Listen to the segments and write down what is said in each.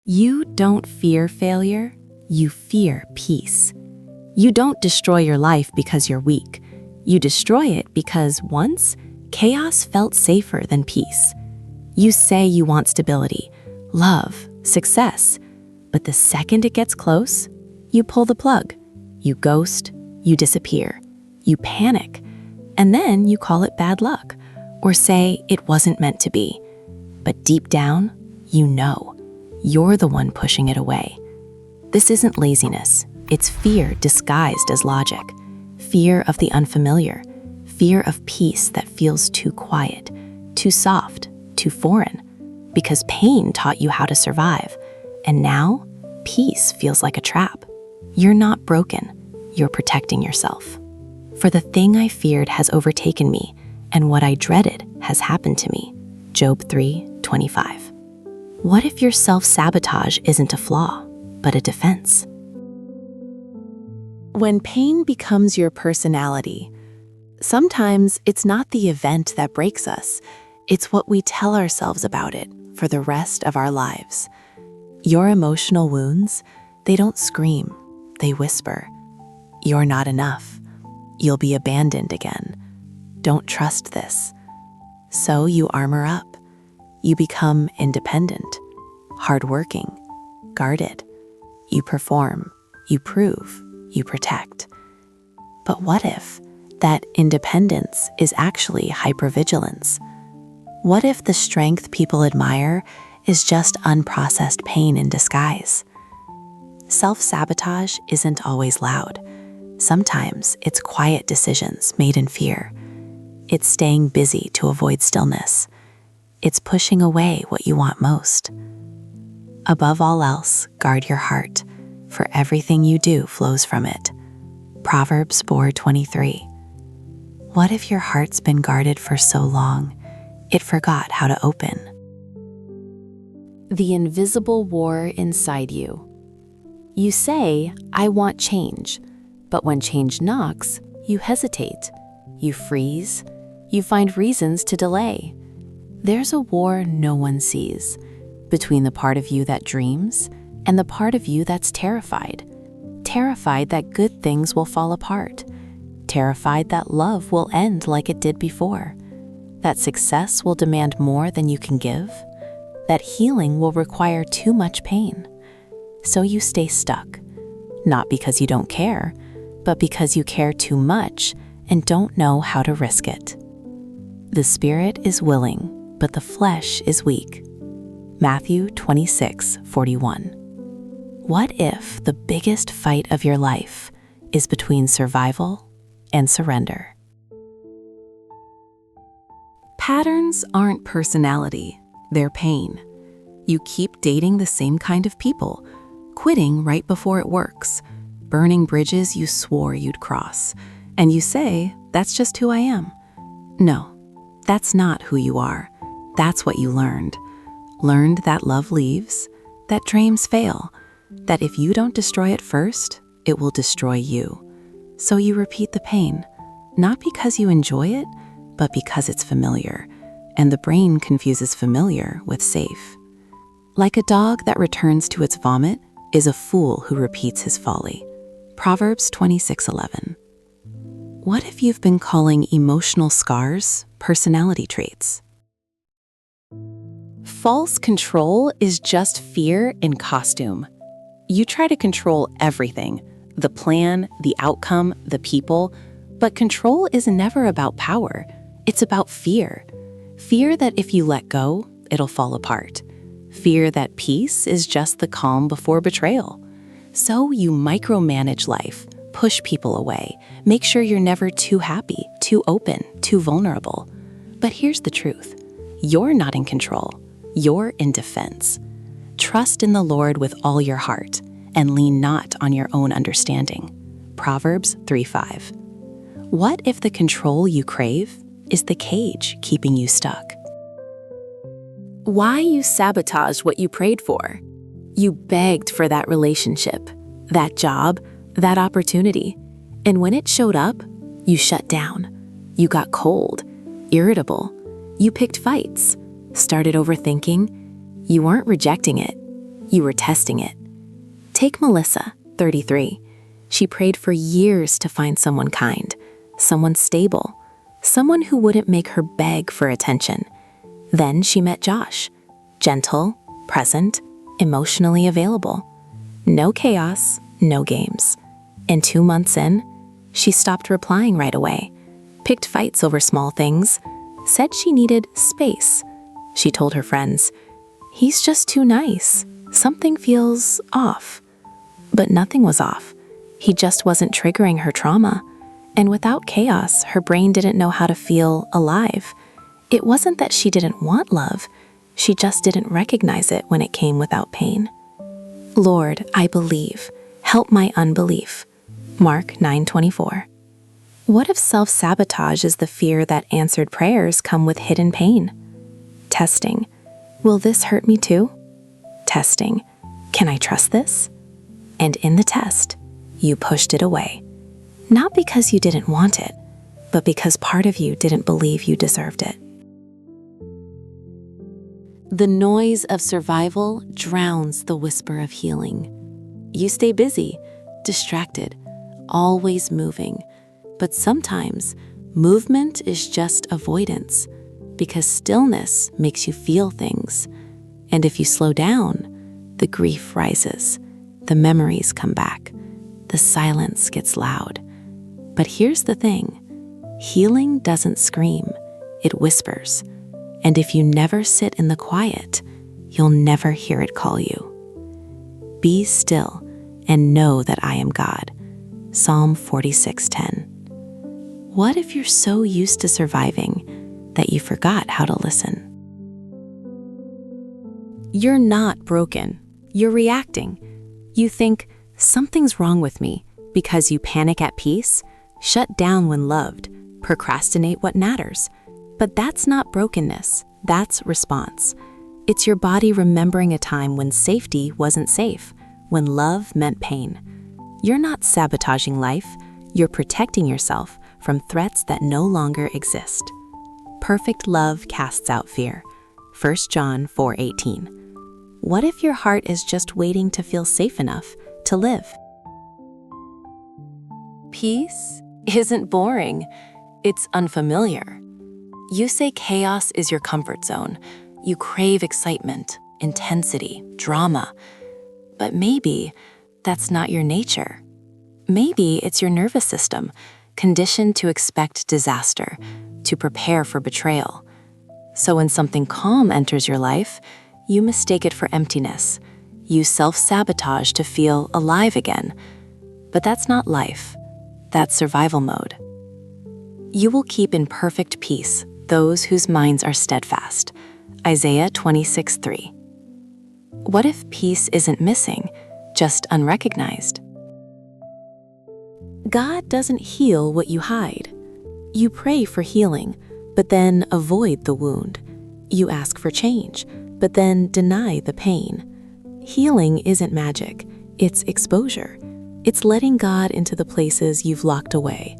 You don't fear failure, you fear peace. You don't destroy your life because you're weak. You destroy it because once, chaos felt safer than peace. You say you want stability, love, success, but the second it gets close, you pull the plug. You ghost, you disappear, you panic, and then you call it bad luck or say it wasn't meant to be. But deep down, you know, you're the one pushing it away. This isn't laziness, it's fear disguised as logic. Fear of the unfamiliar, fear of peace that feels too quiet, too soft, too foreign, because pain taught you how to survive, and now peace feels like a trap. You're not broken, you're protecting yourself. For the thing I feared has overtaken me, and what I dreaded has happened to me. Job 3:25. What if your self-sabotage isn't a flaw, but a defense? When pain becomes your personality, sometimes it's not the event that breaks us, it's what we tell ourselves about it for the rest of our lives. Your emotional wounds, they don't scream, they whisper. You're not enough. You'll be abandoned again. Don't trust this. So you armor up. You become independent, hardworking, guarded. You perform, you prove, you protect. But what if that independence is actually hypervigilance? What if the strength people admire is just unprocessed pain in disguise? Self-sabotage isn't always loud. Sometimes it's quiet decisions made in fear. It's staying busy to avoid stillness. It's pushing away what you want most. Above all else, guard your heart, for everything you do flows from it. Proverbs 4:23. What if your heart's been guarded for so long, it forgot how to open? The invisible war inside you. You say, I want change, but when change knocks, you hesitate, you freeze, you find reasons to delay. There's a war no one sees between the part of you that dreams and the part of you that's terrified. Terrified that good things will fall apart. Terrified that love will end like it did before. That success will demand more than you can give. That healing will require too much pain. So you stay stuck, not because you don't care, but because you care too much and don't know how to risk it. The spirit is willing, but the flesh is weak. Matthew 26:41. What if the biggest fight of your life is between survival and surrender? Patterns aren't personality, they're pain. You keep dating the same kind of people, quitting right before it works, burning bridges you swore you'd cross, and you say, that's just who I am. No, that's not who you are. That's what you learned. Learned that love leaves, that dreams fail, that if you don't destroy it first, it will destroy you. So you repeat the pain, not because you enjoy it, but because it's familiar, and the brain confuses familiar with safe. Like a dog that returns to its vomit is a fool who repeats his folly. Proverbs 26:11. What if you've been calling emotional scars personality traits? False control is just fear in costume. You try to control everything, the plan, the outcome, the people, but control is never about power. It's about fear. Fear that if you let go, it'll fall apart. Fear that peace is just the calm before betrayal. So you micromanage life, push people away, make sure you're never too happy, too open, too vulnerable. But here's the truth. You're not in control. You're in defense. Trust in the Lord with all your heart and lean not on your own understanding. Proverbs 3:5. What if the control you crave is the cage keeping you stuck? Why you sabotaged what you prayed for? You begged for that relationship, that job, that opportunity. And when it showed up, you shut down. You got cold, irritable. You picked fights, started overthinking. You weren't rejecting it. You were testing it. Take Melissa, 33. She prayed for years to find someone kind, someone stable, someone who wouldn't make her beg for attention. Then she met Josh, gentle, present, emotionally available. No chaos, no games. And 2 months in, she stopped replying right away, picked fights over small things, said she needed space. She told her friends, "He's just too nice. Something feels off." But nothing was off. He just wasn't triggering her trauma. And without chaos, her brain didn't know how to feel alive. It wasn't that she didn't want love. She just didn't recognize it when it came without pain. Lord, I believe. Help my unbelief. Mark 9:24. What if self-sabotage is the fear that answered prayers come with hidden pain? Testing. Will this hurt me too? Testing. Can I trust this? And in the test, you pushed it away. Not because you didn't want it, but because part of you didn't believe you deserved it. The noise of survival drowns the whisper of healing. You stay busy, distracted, always moving. But sometimes, movement is just avoidance, because stillness makes you feel things. And if you slow down, the grief rises, the memories come back, the silence gets loud. But here's the thing, healing doesn't scream, it whispers. And if you never sit in the quiet, you'll never hear it call you. Be still and know that I am God. Psalm 46:10. What if you're so used to surviving that you forgot how to listen? You're not broken. You're reacting. You think, something's wrong with me, because you panic at peace, shut down when loved, procrastinate what matters. But that's not brokenness, that's response. It's your body remembering a time when safety wasn't safe, when love meant pain. You're not sabotaging life, you're protecting yourself from threats that no longer exist. Perfect love casts out fear. 1 John 4:18. What if your heart is just waiting to feel safe enough to live? Peace isn't boring, it's unfamiliar. You say chaos is your comfort zone. You crave excitement, intensity, drama. But maybe that's not your nature. Maybe it's your nervous system, conditioned to expect disaster, to prepare for betrayal. So when something calm enters your life, you mistake it for emptiness. You self-sabotage to feel alive again. But that's not life. That's survival mode. You will keep in perfect peace those whose minds are steadfast. Isaiah 26:3. What if peace isn't missing, just unrecognized? God doesn't heal what you hide. You pray for healing, but then avoid the wound. You ask for change, but then deny the pain. Healing isn't magic, it's exposure. It's letting God into the places you've locked away.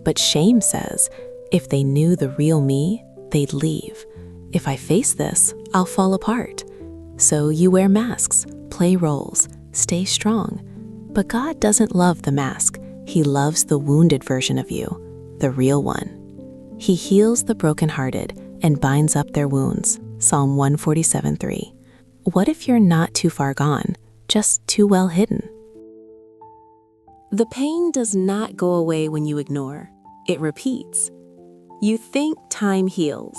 But shame says, if they knew the real me, they'd leave. If I face this, I'll fall apart. So you wear masks, play roles, stay strong. But God doesn't love the mask. He loves the wounded version of you, the real one. He heals the brokenhearted and binds up their wounds. Psalm 147:3. What if you're not too far gone, just too well hidden? The pain does not go away when you ignore. It repeats. You think time heals,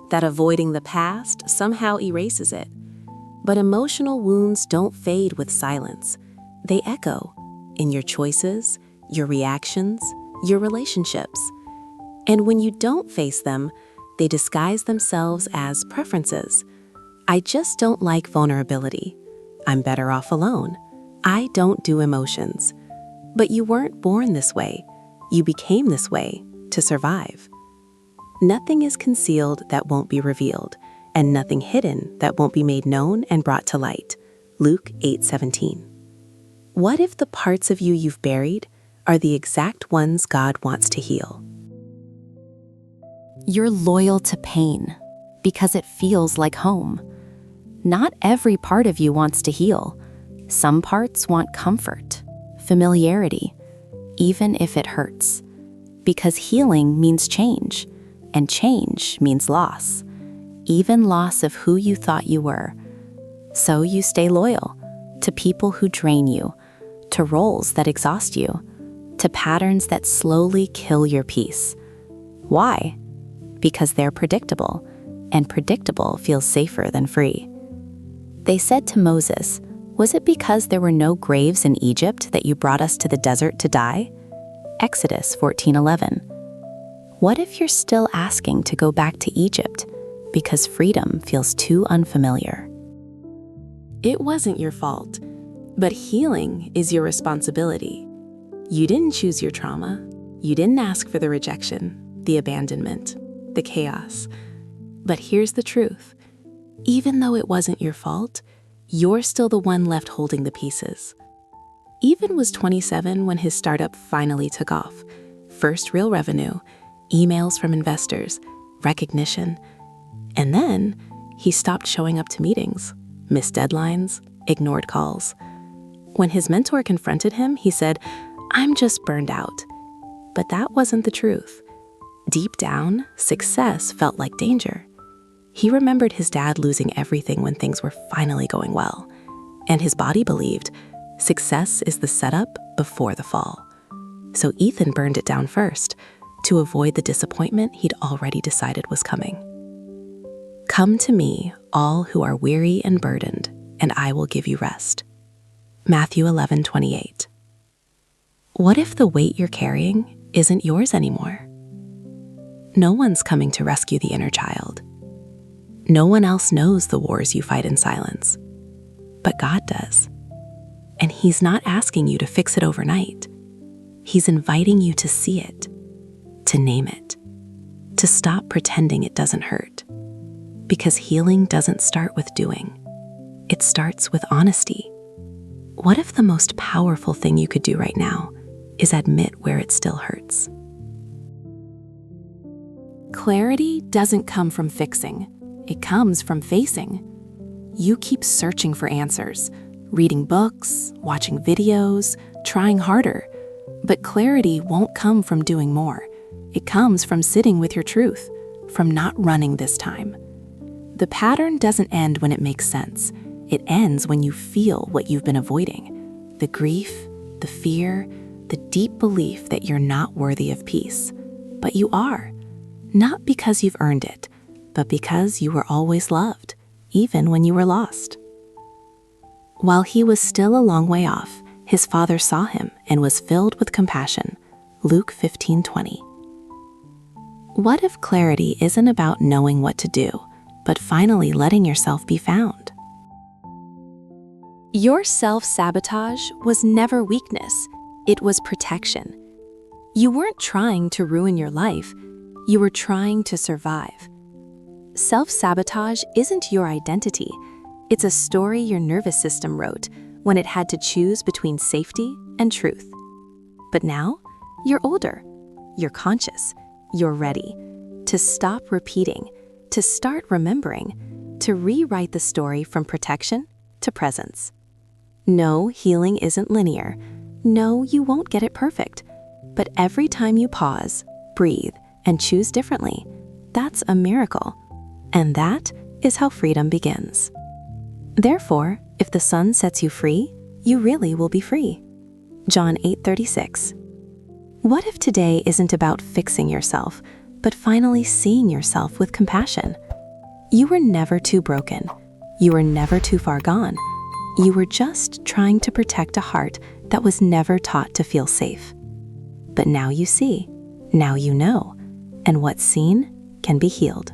that avoiding the past somehow erases it. But emotional wounds don't fade with silence. They echo in your choices, your reactions, your relationships. And when you don't face them, they disguise themselves as preferences. I just don't like vulnerability. I'm better off alone. I don't do emotions. But you weren't born this way. You became this way to survive. Nothing is concealed that won't be revealed, and nothing hidden that won't be made known and brought to light. Luke 8:17. What if the parts of you you've buried are the exact ones God wants to heal? You're loyal to pain because it feels like home. Not every part of you wants to heal. Some parts want comfort, familiarity, even if it hurts. Because healing means change, and change means loss, even loss of who you thought you were. So you stay loyal to people who drain you, to roles that exhaust you, to patterns that slowly kill your peace. Why? Because they're predictable, and predictable feels safer than free. They said to Moses, "Was it because there were no graves in Egypt that you brought us to the desert to die?" Exodus 14:11. What if you're still asking to go back to Egypt because freedom feels too unfamiliar? It wasn't your fault, but healing is your responsibility. You didn't choose your trauma. You didn't ask for the rejection, the abandonment, the chaos. But here's the truth. Even though it wasn't your fault, you're still the one left holding the pieces. Ethan was 27 when his startup finally took off. First real revenue, emails from investors, recognition. And then he stopped showing up to meetings, missed deadlines, ignored calls. When his mentor confronted him, he said, "I'm just burned out." But that wasn't the truth. Deep down, success felt like danger. He remembered his dad losing everything when things were finally going well. And his body believed success is the setup before the fall. So Ethan burned it down first to avoid the disappointment he'd already decided was coming. "Come to me, all who are weary and burdened, and I will give you rest." Matthew 11:28. What if the weight you're carrying isn't yours anymore? No one's coming to rescue the inner child. No one else knows the wars you fight in silence, but God does. And He's not asking you to fix it overnight. He's inviting you to see it, to name it, to stop pretending it doesn't hurt. Because healing doesn't start with doing. It starts with honesty. What if the most powerful thing you could do right now is admit where it still hurts? Clarity doesn't come from fixing. It comes from facing. You keep searching for answers, reading books, watching videos, trying harder. But clarity won't come from doing more. It comes from sitting with your truth, from not running this time. The pattern doesn't end when it makes sense. It ends when you feel what you've been avoiding. The grief, the fear, the deep belief that you're not worthy of peace. But you are. Not because you've earned it, but because you were always loved, even when you were lost. While he was still a long way off, his father saw him and was filled with compassion. Luke 15:20. What if clarity isn't about knowing what to do, but finally letting yourself be found? Your self-sabotage was never weakness. It was protection. You weren't trying to ruin your life. You were trying to survive. Self-sabotage isn't your identity. It's a story your nervous system wrote when it had to choose between safety and truth. But now, you're older, you're conscious, you're ready to stop repeating, to start remembering, to rewrite the story from protection to presence. No, healing isn't linear. No, you won't get it perfect. But every time you pause, breathe, and choose differently, that's a miracle. And that is how freedom begins. Therefore, if the sun sets you free, you really will be free. John 8:36. What if today isn't about fixing yourself, but finally seeing yourself with compassion? You were never too broken. You were never too far gone. You were just trying to protect a heart that was never taught to feel safe. But now you see, now you know, and what's seen can be healed.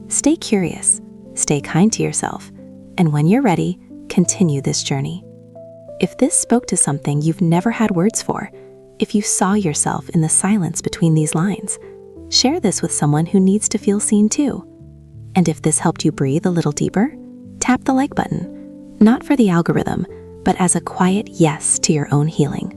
Stay curious, stay kind to yourself, and when you're ready, continue this journey. If this spoke to something you've never had words for, if you saw yourself in the silence between these lines, share this with someone who needs to feel seen too. And if this helped you breathe a little deeper, tap the like button, not for the algorithm, but as a quiet yes to your own healing.